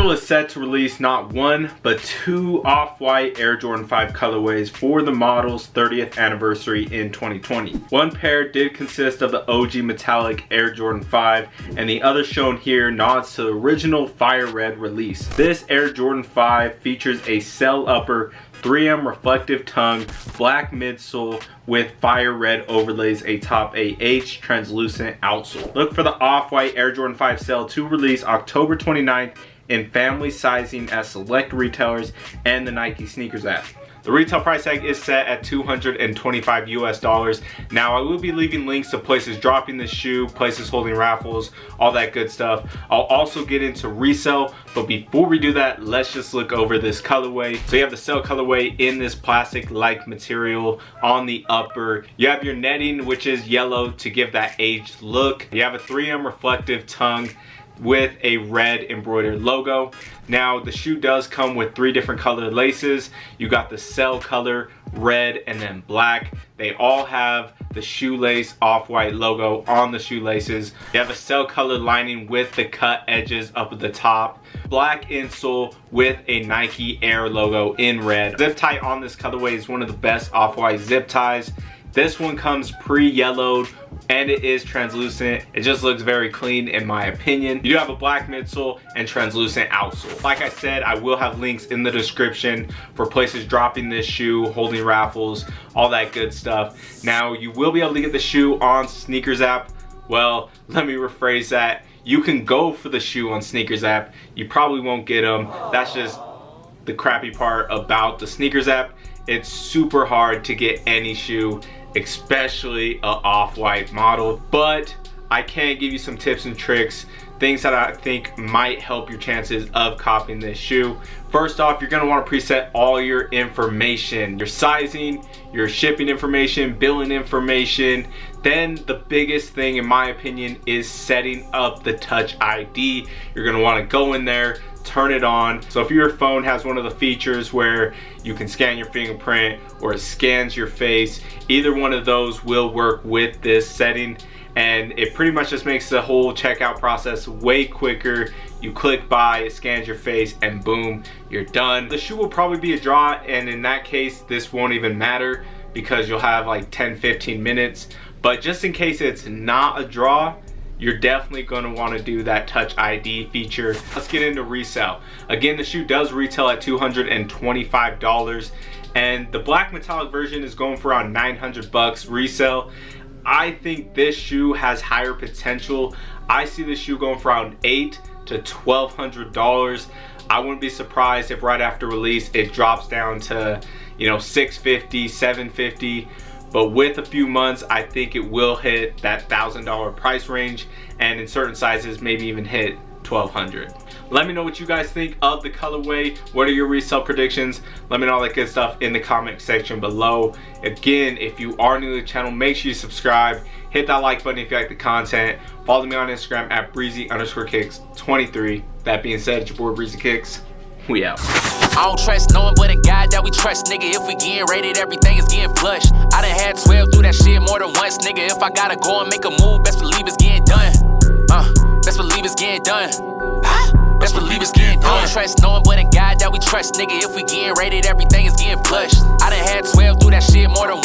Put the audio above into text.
Resell is set to release not one, but two Off-White Air Jordan 5 colorways for the model's 30th anniversary in 2020. One pair did consist of the OG metallic Air Jordan 5, and the other shown here nods to the original Fire Red release. This Air Jordan 5 features a cell upper, 3M reflective tongue, black midsole with fire red overlays atop a H translucent outsole. Look for the Off-White Air Jordan 5 cell to release October 29th in family sizing at select retailers and the Nike sneakers app. The retail price tag is set at $225 US. Now I will be leaving links to places dropping this shoe, places holding raffles, all that good stuff. I'll also get into resell, but before we do that, let's just look over this colorway. So you have the cell colorway in this plastic-like material on the upper. You have your netting, which is yellow to give that aged look. You have a 3M reflective tongue with a red embroidered logo. Now the shoe does come with 3 different colored laces. You got the cell color, red, and then black. They all have the shoelace Off-White logo on the shoelaces. You have a cell color lining with the cut edges up at the top. Black insole with a Nike Air logo in red. Zip tie on this colorway is one of the best Off-White zip ties. This one comes pre-yellowed and it is translucent. It just looks very clean in my opinion. You do have a black midsole and translucent outsole. Like I said, I will have links in the description for places dropping this shoe, holding raffles, all that good stuff. Now you will be able to get the shoe on sneakers app. Well, let me rephrase that. You can go for the shoe on sneakers app. You probably won't get them. That's just the crappy part about the sneakers app. It's super hard to get any shoe, especially a Off-White model, but I can give you some tips and tricks, things that I think might help your chances of copying this shoe. First off, you're gonna wanna preset all your information, your sizing, your shipping information, billing information. Then the biggest thing in my opinion is setting up the Touch ID. You're gonna wanna go in there, turn it on. So if your phone has one of the features where you can scan your fingerprint or it scans your face, either one of those will work with this setting, and it pretty much just makes the whole checkout process way quicker. You click buy, it scans your face, and boom, you're done. The shoe will probably be a draw, and in that case this won't even matter because you'll have like 10-15 minutes. But just in case it's not a draw, you're definitely going to want to do that Touch ID feature. Let's get into resell. Again, the shoe does retail at $225, and the black metallic version is going for around 900 bucks resell. I think this shoe has higher potential. I see this shoe going for around $800 to $1,200. I wouldn't be surprised if right after release it drops down to, you know, $650, $750. But with a few months, I think it will hit that $1,000 price range, and in certain sizes, maybe even hit $1,200. Let me know what you guys think of the colorway. What are your resale predictions? Let me know all that good stuff in the comment section below. Again, if you are new to the channel, make sure you subscribe. Hit that like button if you like the content. Follow me on Instagram at breezy_kicks23. That being said, it's your boy Breezy Kicks. We out. I don't trust no one but a God that we trust, nigga. If we getting rated, everything is getting flushed. I done had 12 do that shit more than once, nigga. If I gotta go and make a move, best believe it's getting done. Best believe it's getting done. Best believe it's getting done. I don't trust no one but a God that we trust, nigga. If we getting rated, everything is getting flushed. I done had 12 do that shit more than once.